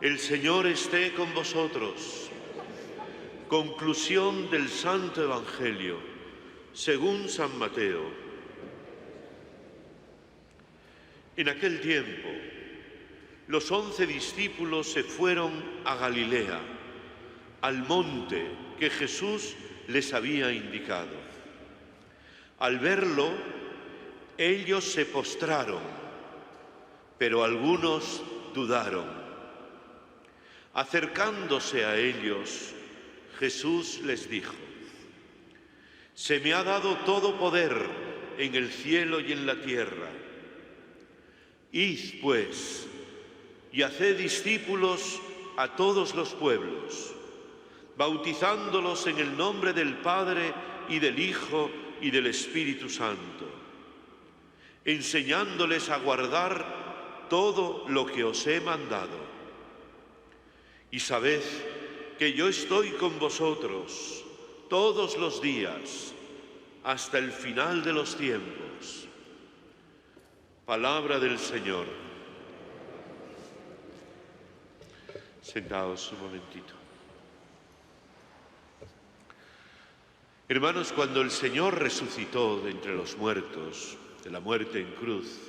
El Señor esté con vosotros. Conclusión del Santo Evangelio, según San Mateo. En aquel tiempo, los 11 discípulos se fueron a Galilea, al monte que Jesús les había indicado. Al verlo, ellos se postraron, pero algunos dudaron. Acercándose a ellos, Jesús les dijo: «Se me ha dado todo poder en el cielo y en la tierra. Id, pues, y haced discípulos a todos los pueblos, bautizándolos en el nombre del Padre y del Hijo y del Espíritu Santo, enseñándoles a guardar todo lo que os he mandado. Y sabed que yo estoy con vosotros todos los días hasta el final de los tiempos». Palabra del Señor. Sentaos un momentito. Hermanos, cuando el Señor resucitó de entre los muertos, de la muerte en cruz,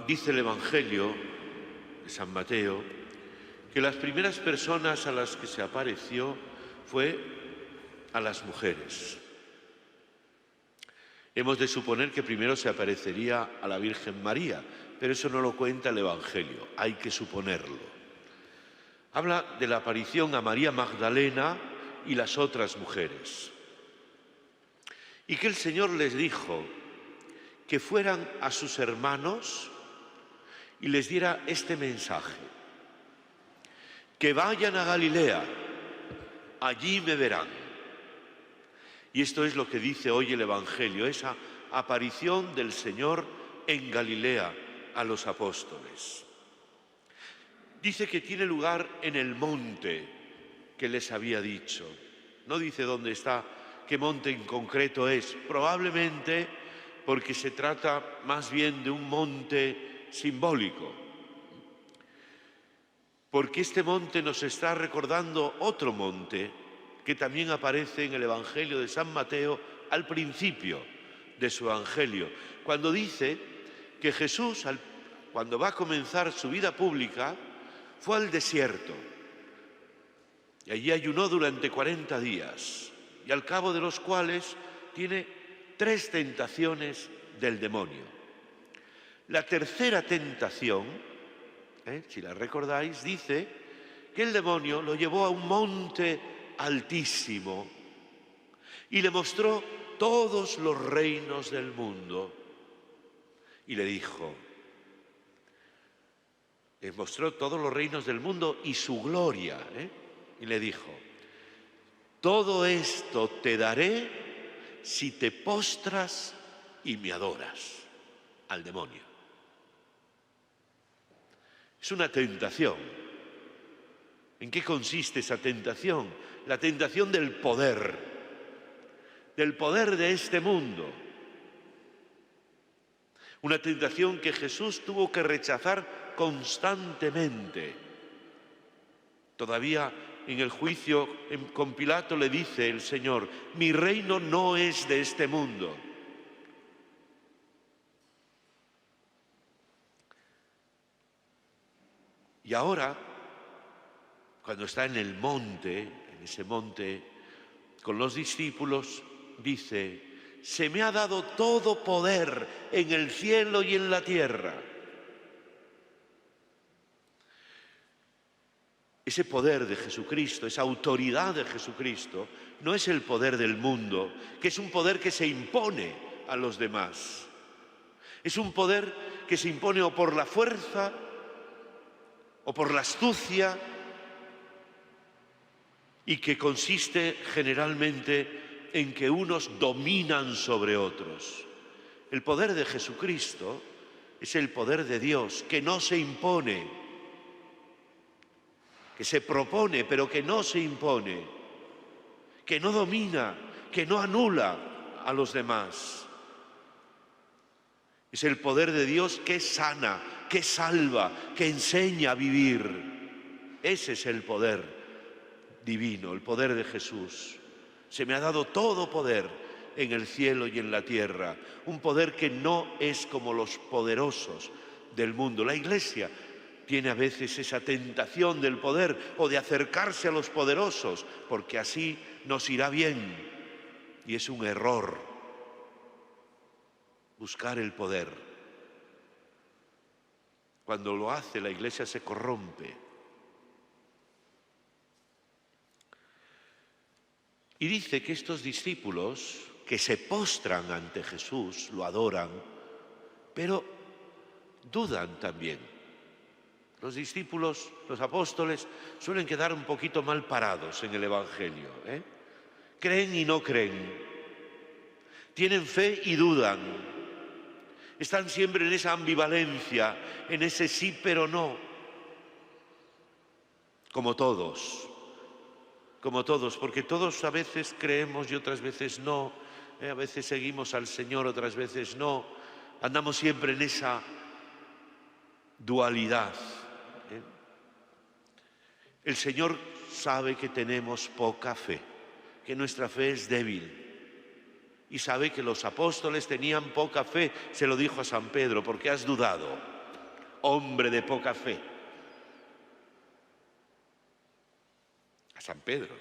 dice el Evangelio de San Mateo, que las primeras personas a las que se apareció fue a las mujeres. Hemos de suponer que primero se aparecería a la Virgen María, pero eso no lo cuenta el Evangelio, hay que suponerlo. Habla de la aparición a María Magdalena y las otras mujeres. Y que el Señor les dijo que fueran a sus hermanos y les diera este mensaje: que vayan a Galilea, allí me verán. Y esto es lo que dice hoy el Evangelio, esa aparición del Señor en Galilea a los apóstoles. Dice que tiene lugar en el monte que les había dicho. No dice dónde está, qué monte en concreto es, probablemente porque se trata más bien de un monte simbólico, porque este monte nos está recordando otro monte que también aparece en el Evangelio de San Mateo al principio de su Evangelio, cuando dice que Jesús, cuando va a comenzar su vida pública, fue al desierto y allí ayunó durante 40 días, y al cabo de los cuales tiene 3 tentaciones del demonio. La tercera tentación, si la recordáis, dice que el demonio lo llevó a un monte altísimo y le mostró todos los reinos del mundo. Y le dijo, le mostró todos los reinos del mundo y su gloria, y le dijo: «Todo esto te daré si te postras y me adoras», al demonio. Es una tentación. ¿En qué consiste esa tentación? La tentación del poder de este mundo. Una tentación que Jesús tuvo que rechazar constantemente. Todavía en el juicio con Pilato le dice el Señor: «Mi reino no es de este mundo». Y ahora, cuando está en el monte, en ese monte con los discípulos, dice: «Se me ha dado todo poder en el cielo y en la tierra». Ese poder de Jesucristo, esa autoridad de Jesucristo, no es el poder del mundo, que es un poder que se impone a los demás. Es un poder que se impone o por la fuerza o por la astucia, y que consiste generalmente en que unos dominan sobre otros. El poder de Jesucristo es el poder de Dios, que no se impone, que se propone, pero que no se impone, que no domina, que no anula a los demás. Es el poder de Dios que sana, que salva, que enseña a vivir. Ese es el poder divino, el poder de Jesús. Se me ha dado todo poder en el cielo y en la tierra, un poder que no es como los poderosos del mundo. La Iglesia tiene a veces esa tentación del poder o de acercarse a los poderosos, porque así nos irá bien. Y es un error buscar el poder. Cuando lo hace, la Iglesia se corrompe. Y dice que estos discípulos que se postran ante Jesús, lo adoran, pero dudan también. Los discípulos, los apóstoles, suelen quedar un poquito mal parados en el Evangelio. Creen y no creen. Tienen fe y dudan. Están siempre en esa ambivalencia, en ese sí pero no. Como todos, porque todos a veces creemos y otras veces no. A veces seguimos al Señor, otras veces no. Andamos siempre en esa dualidad. El Señor sabe que tenemos poca fe, que nuestra fe es débil. Y sabe que los apóstoles tenían poca fe. Se lo dijo a San Pedro: ¿por qué has dudado, hombre de poca fe? A San Pedro,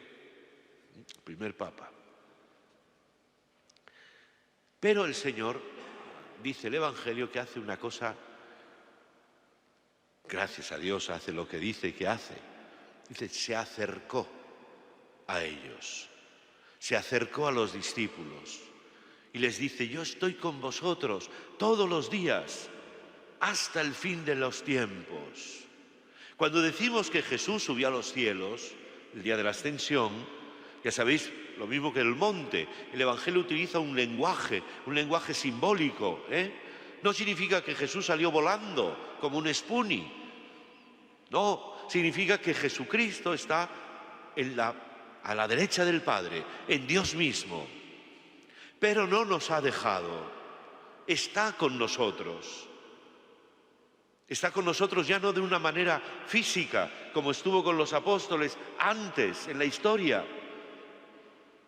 el primer papa. Pero el Señor, dice el Evangelio, que hace una cosa, gracias a Dios hace lo que dice que hace. Dice, se acercó a ellos, se acercó a los discípulos y les dice: yo estoy con vosotros todos los días hasta el fin de los tiempos. Cuando decimos que Jesús subió a los cielos el día de la ascensión, ya sabéis, lo mismo que el monte, el Evangelio utiliza un lenguaje simbólico. No significa que Jesús salió volando como un Spoonie. No, significa que Jesucristo está a la derecha del Padre, en Dios mismo. Pero no nos ha dejado, está con nosotros. Está con nosotros ya no de una manera física, como estuvo con los apóstoles antes en la historia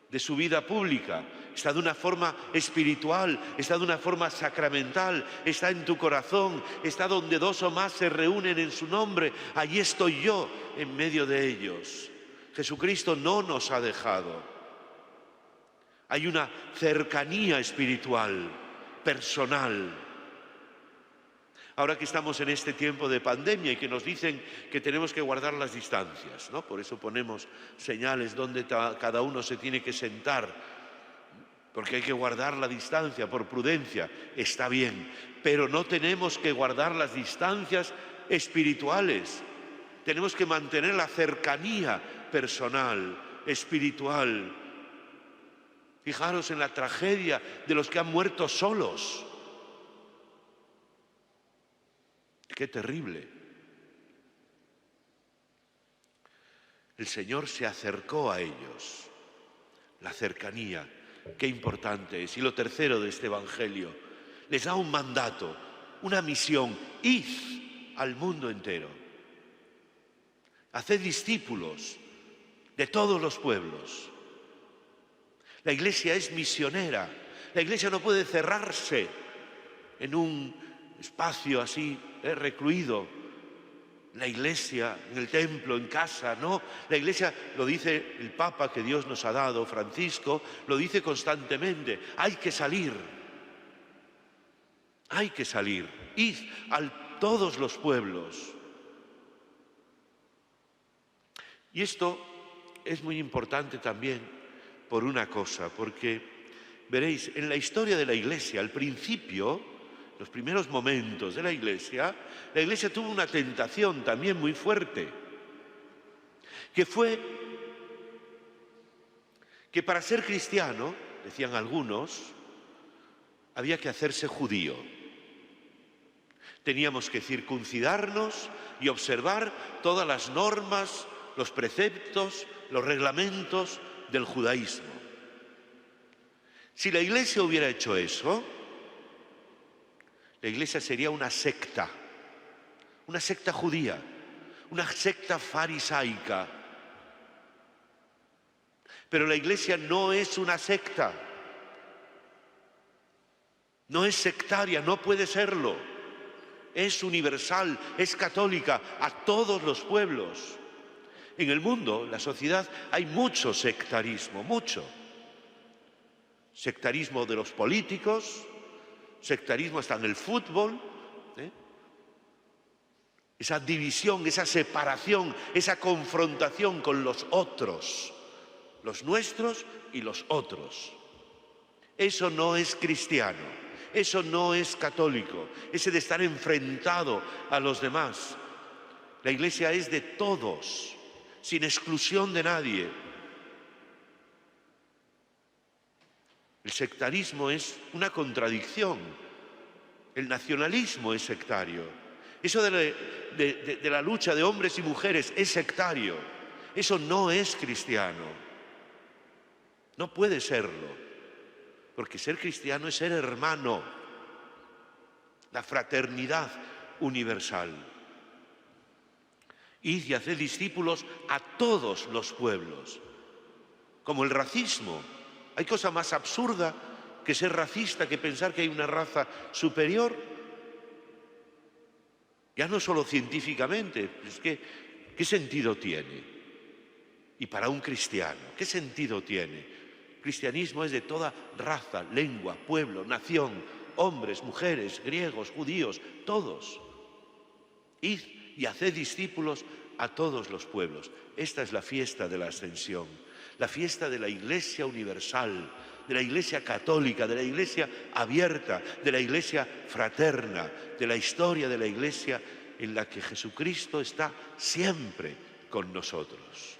de su vida pública. Está de una forma espiritual, está de una forma sacramental, está en tu corazón, está donde dos o más se reúnen en su nombre. Allí estoy yo en medio de ellos. Jesucristo no nos ha dejado. Hay una cercanía espiritual, personal. Ahora que estamos en este tiempo de pandemia y que nos dicen que tenemos que guardar las distancias, ¿no? Por eso ponemos señales donde cada uno se tiene que sentar, porque hay que guardar la distancia por prudencia. Está bien, pero no tenemos que guardar las distancias espirituales. Tenemos que mantener la cercanía personal, espiritual. Fijaros en la tragedia de los que han muerto solos. ¡Qué terrible! El Señor se acercó a ellos. La cercanía, qué importante es. Y lo tercero de este Evangelio, les da un mandato, una misión: id al mundo entero. Haced discípulos de todos los pueblos. La Iglesia es misionera. La Iglesia no puede cerrarse en un espacio así, recluido. La Iglesia en el templo, en casa, no. La Iglesia, lo dice el Papa que Dios nos ha dado, Francisco, lo dice constantemente: hay que salir. Hay que salir. Id a todos los pueblos. Y esto es muy importante también por una cosa, porque veréis, en la historia de la Iglesia, al principio, los primeros momentos de la Iglesia tuvo una tentación también muy fuerte, que fue que para ser cristiano, decían algunos, había que hacerse judío. Teníamos que circuncidarnos y observar todas las normas, los preceptos, los reglamentos del judaísmo. Si la Iglesia hubiera hecho eso, la Iglesia sería una secta, una secta judía, una secta farisaica. Pero la Iglesia no es una secta, no es sectaria, no puede serlo. Es universal, es católica a todos los pueblos. En el mundo, en la sociedad, hay mucho sectarismo, mucho. Sectarismo de los políticos, sectarismo hasta en el fútbol, ¿eh? Esa división, esa separación, esa confrontación con los otros, los nuestros y los otros. Eso no es cristiano, eso no es católico, ese de estar enfrentado a los demás. La Iglesia es de todos, sin exclusión de nadie. El sectarismo es una contradicción. El nacionalismo es sectario. Eso de la lucha de hombres y mujeres es sectario. Eso no es cristiano. No puede serlo. Porque ser cristiano es ser hermano. La fraternidad universal. Id y haced discípulos a todos los pueblos. Como el racismo. ¿Hay cosa más absurda que ser racista, que pensar que hay una raza superior? Ya no solo científicamente, es que ¿qué sentido tiene? Y para un cristiano, ¿qué sentido tiene? El cristianismo es de toda raza, lengua, pueblo, nación, hombres, mujeres, griegos, judíos, todos. Id y haced discípulos a todos los pueblos. Esta es la fiesta de la Ascensión. La fiesta de la Iglesia universal, de la Iglesia católica, de la Iglesia abierta, de la Iglesia fraterna, de la historia de la Iglesia en la que Jesucristo está siempre con nosotros.